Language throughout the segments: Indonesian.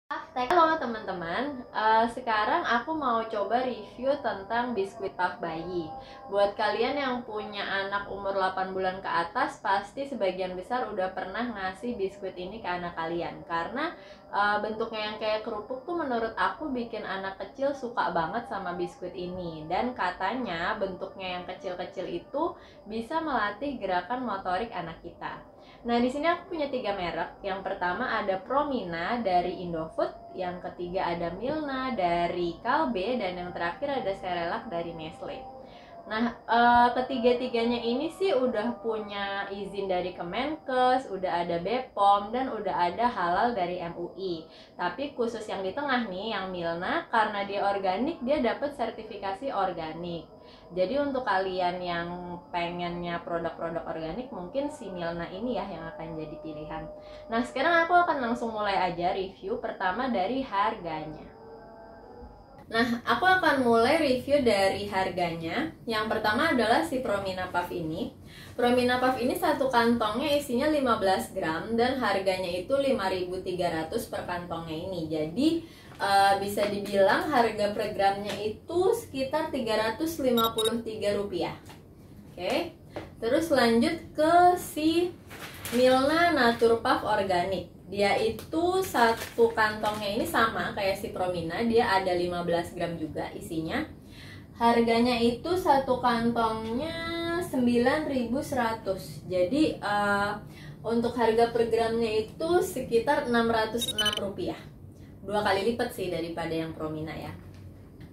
Halo teman-teman, sekarang aku mau coba review tentang biskuit puff bayi. Buat kalian yang punya anak umur 8 bulan ke atas, pasti sebagian besar udah pernah ngasih biskuit ini ke anak kalian. Karena bentuknya yang kayak kerupuk tuh menurut aku bikin anak kecil suka banget sama biskuit ini. Dan katanya bentuknya yang kecil-kecil itu bisa melatih gerakan motorik anak kita. Nah, di sini aku punya 3 merek. Yang pertama ada Promina dari Indofood, yang ketiga ada Milna dari Kalbe, dan yang terakhir ada Cerelac dari Nestle. Nah, ketiga-tiganya ini sih udah punya izin dari Kemenkes, udah ada BPOM, dan udah ada halal dari MUI. Tapi khusus yang di tengah nih, yang Milna, karena dia organik, dia dapat sertifikasi organik. Jadi untuk kalian yang pengennya produk-produk organik, mungkin si Milna ini ya yang akan jadi pilihan. Nah, sekarang aku akan langsung mulai aja review, pertama dari harganya. Nah, aku akan mulai review dari harganya. Yang pertama adalah si Promina Puff ini. Promina Puff ini satu kantongnya isinya 15 gram dan harganya itu 5.300 per kantongnya ini. Jadi bisa dibilang harga per gramnya itu sekitar Rp353. Oke. Terus lanjut ke si Milna Natur Puff Organik. Dia itu satu kantongnya ini sama kayak si Promina, dia ada 15 gram juga isinya. Harganya itu satu kantongnya 9.100. Jadi untuk harga per gramnya itu sekitar Rp606. 2 kali lipat sih daripada yang Promina ya.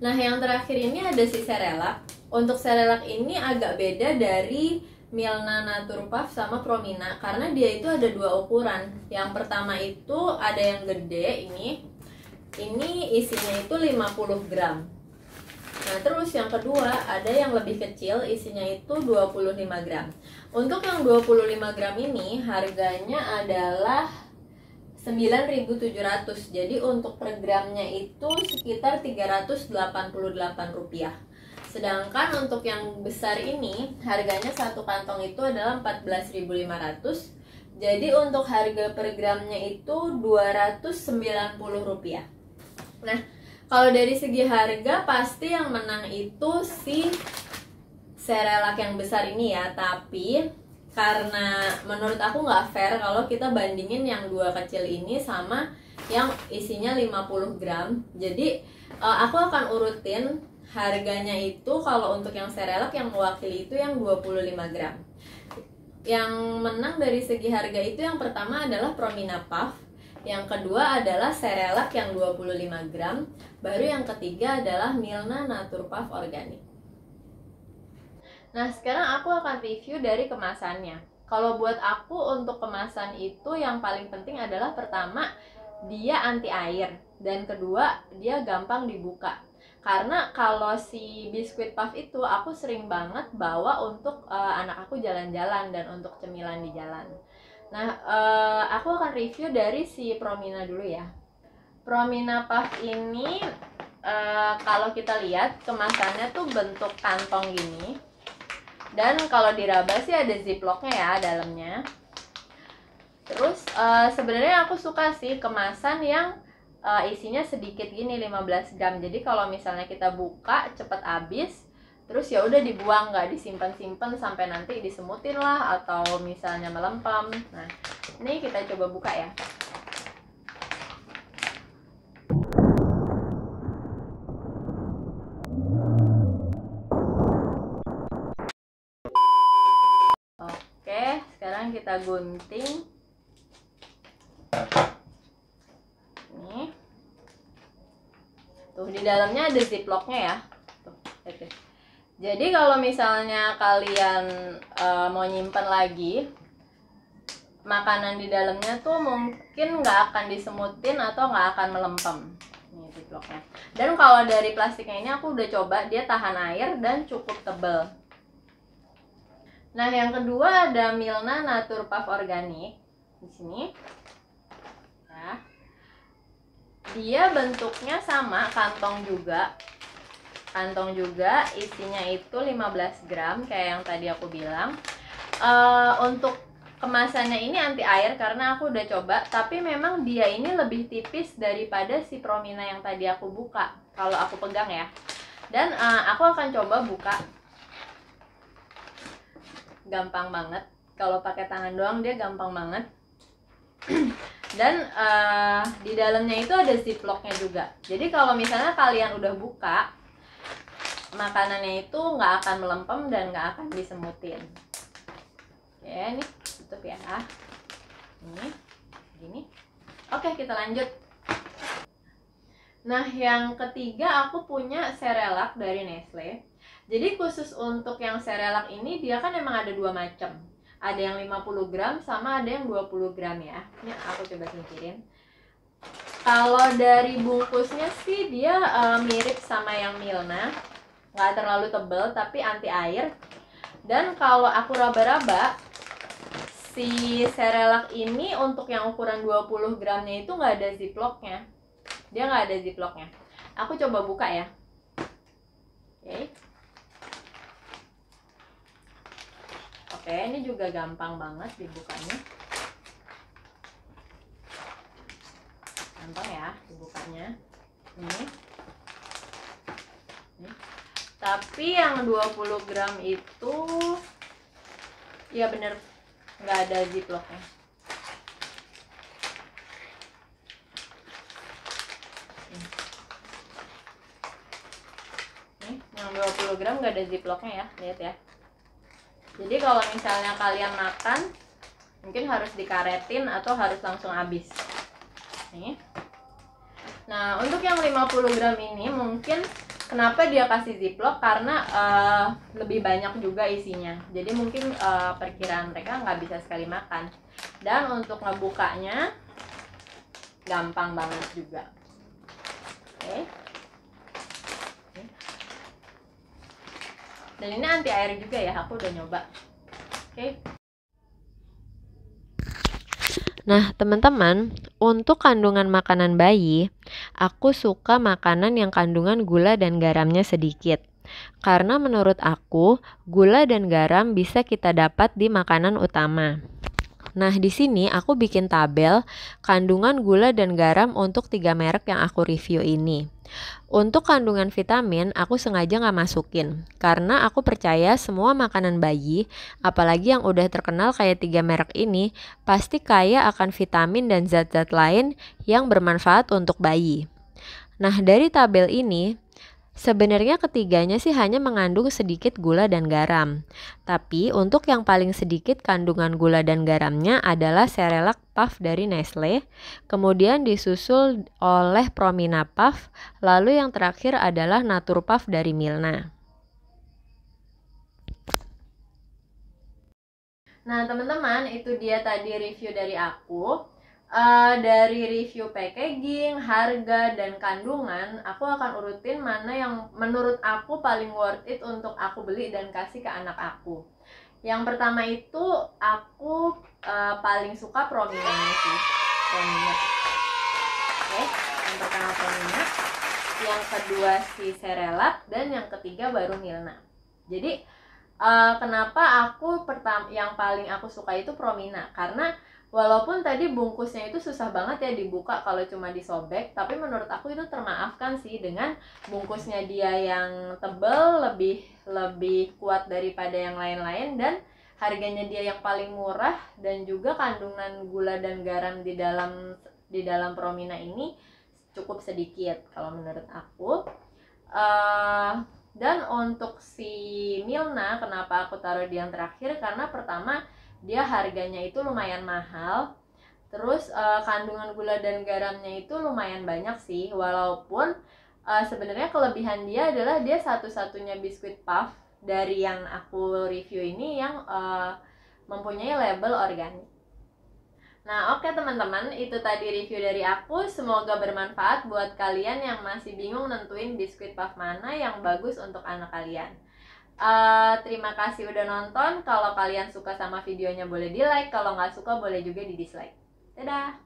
Nah, yang terakhir ini ada si Cerelac. Untuk Cerelac ini agak beda dari Milna Natur Puff sama Promina karena dia itu ada 2 ukuran. Yang pertama itu ada yang gede ini isinya itu 50 gram. Nah, terus yang kedua ada yang lebih kecil isinya itu 25 gram. Untuk yang 25 gram ini harganya adalah 9.700. Jadi untuk per gramnya itu sekitar Rp388. Sedangkan untuk yang besar ini harganya satu kantong itu adalah 14.500. Jadi untuk harga per gramnya itu Rp290. Nah, kalau dari segi harga pasti yang menang itu si Cerelac yang besar ini ya. Tapi karena menurut aku nggak fair kalau kita bandingin yang 2 kecil ini sama yang isinya 50 gram. Jadi aku akan urutin harganya itu. Kalau untuk yang Cerelac yang mewakili itu yang 25 gram. Yang menang dari segi harga itu yang pertama adalah Promina Puff, yang kedua adalah Cerelac yang 25 gram, baru yang ketiga adalah Milna Natur Puff Organik. Nah, sekarang aku akan review dari kemasannya. Kalau buat aku untuk kemasan itu yang paling penting adalah pertama dia anti air, dan kedua dia gampang dibuka. Karena kalau si biskuit puff itu aku sering banget bawa untuk anak aku jalan-jalan dan untuk cemilan di jalan. Nah, aku akan review dari si Promina dulu ya. Promina Puff ini kalau kita lihat kemasannya tuh bentuk kantong gini. Dan kalau diraba sih ada ziplocknya ya dalamnya. Terus sebenarnya aku suka sih kemasan yang isinya sedikit gini 15 gram. Jadi kalau misalnya kita buka cepet habis, terus ya udah dibuang, nggak disimpan-simpan sampai nanti disemutin lah atau misalnya melempem. Nah, ini kita coba buka ya. Oke, sekarang kita gunting. Nih. Tuh di dalamnya ada ziplocknya ya. Tuh, oke. Jadi kalau misalnya kalian mau nyimpen lagi makanan di dalamnya tuh mungkin nggak akan disemutin atau nggak akan melempem. Ini ziplocknya. Dan kalau dari plastiknya ini aku udah coba, dia tahan air dan cukup tebal. Nah, yang kedua ada Milna Natur Puff Organik di sini. Ya. Dia bentuknya sama, kantong juga, isinya itu 15 gram kayak yang tadi aku bilang. Untuk kemasannya ini anti air karena aku udah coba, tapi memang dia ini lebih tipis daripada si Promina yang tadi aku buka kalau aku pegang ya. Dan aku akan coba buka. Gampang banget, kalau pakai tangan doang dia gampang banget. Dan di dalamnya itu ada ziplocknya juga. Jadi kalau misalnya kalian udah buka, makanannya itu nggak akan melempem dan nggak akan disemutin. Oke, ini tutup ya. Ini gini. Oke, kita lanjut. Nah, yang ketiga aku punya Cerelac dari Nestle. Jadi khusus untuk yang Cerelac ini dia kan emang ada dua macam. Ada yang 50 gram sama ada yang 20 gram ya. Ini aku coba singkirin. Kalau dari bungkusnya sih dia mirip sama yang Milna. Nggak terlalu tebal tapi anti air. Dan kalau aku raba-raba, si Cerelac ini untuk yang ukuran 20 gramnya itu nggak ada ziplocknya. Dia nggak ada ziplocknya. Aku coba buka ya. Oke, ini juga gampang banget dibukanya. Gampang ya dibukanya. Ini. Tapi yang 20 gram itu ya bener nggak ada ziplocknya. Nih, yang 20 gram nggak ada ziplocknya ya, lihat ya. Jadi kalau misalnya kalian makan, mungkin harus dikaretin atau harus langsung habis. Nih. Nah, untuk yang 50 gram ini mungkin kenapa dia kasih ziplock, karena lebih banyak juga isinya. Jadi mungkin perkiraan mereka nggak bisa sekali makan. Dan untuk ngebukanya gampang banget juga. Oke. Dan ini anti air juga ya, aku udah nyoba. Oke. Nah, teman-teman, untuk kandungan makanan bayi, aku suka makanan yang kandungan gula dan garamnya sedikit. Karena menurut aku, gula dan garam bisa kita dapat di makanan utama. Nah, di sini aku bikin tabel kandungan gula dan garam untuk 3 merek yang aku review ini. Untuk kandungan vitamin, aku sengaja nggak masukin. Karena aku percaya semua makanan bayi, apalagi yang udah terkenal kayak 3 merek ini, pasti kaya akan vitamin dan zat-zat lain yang bermanfaat untuk bayi. Nah, dari tabel ini, sebenarnya ketiganya sih hanya mengandung sedikit gula dan garam. Tapi untuk yang paling sedikit kandungan gula dan garamnya adalah Cerelac Puff dari Nestle, kemudian disusul oleh Promina Puff, lalu yang terakhir adalah Natur Puff dari Milna. Nah, teman-teman, itu dia tadi review dari aku. Dari review packaging, harga, dan kandungan, aku akan urutin mana yang menurut aku paling worth it untuk aku beli dan kasih ke anak aku. Yang pertama itu aku paling suka Promina sih, Promina. Oke, yang pertama Promina, yang kedua si Cerelac, dan yang ketiga baru Milna. Jadi kenapa aku yang paling aku suka itu Promina, karena walaupun tadi bungkusnya itu susah banget ya dibuka kalau cuma disobek, tapi menurut aku itu termaafkan sih dengan bungkusnya dia yang tebel, lebih kuat daripada yang lain-lain, dan harganya dia yang paling murah, dan juga kandungan gula dan garam di dalam Promina ini cukup sedikit kalau menurut aku. Dan untuk si Milna, kenapa aku taruh di yang terakhir, karena pertama dia harganya itu lumayan mahal, terus kandungan gula dan garamnya itu lumayan banyak sih, walaupun sebenarnya kelebihan dia adalah dia satu-satunya biskuit puff dari yang aku review ini yang mempunyai label organik. Nah, oke teman-teman, itu tadi review dari aku. Semoga bermanfaat buat kalian yang masih bingung nentuin biskuit puff mana yang bagus untuk anak kalian. Terima kasih udah nonton. Kalau kalian suka sama videonya boleh di like, kalau nggak suka boleh juga di dislike. Dadah!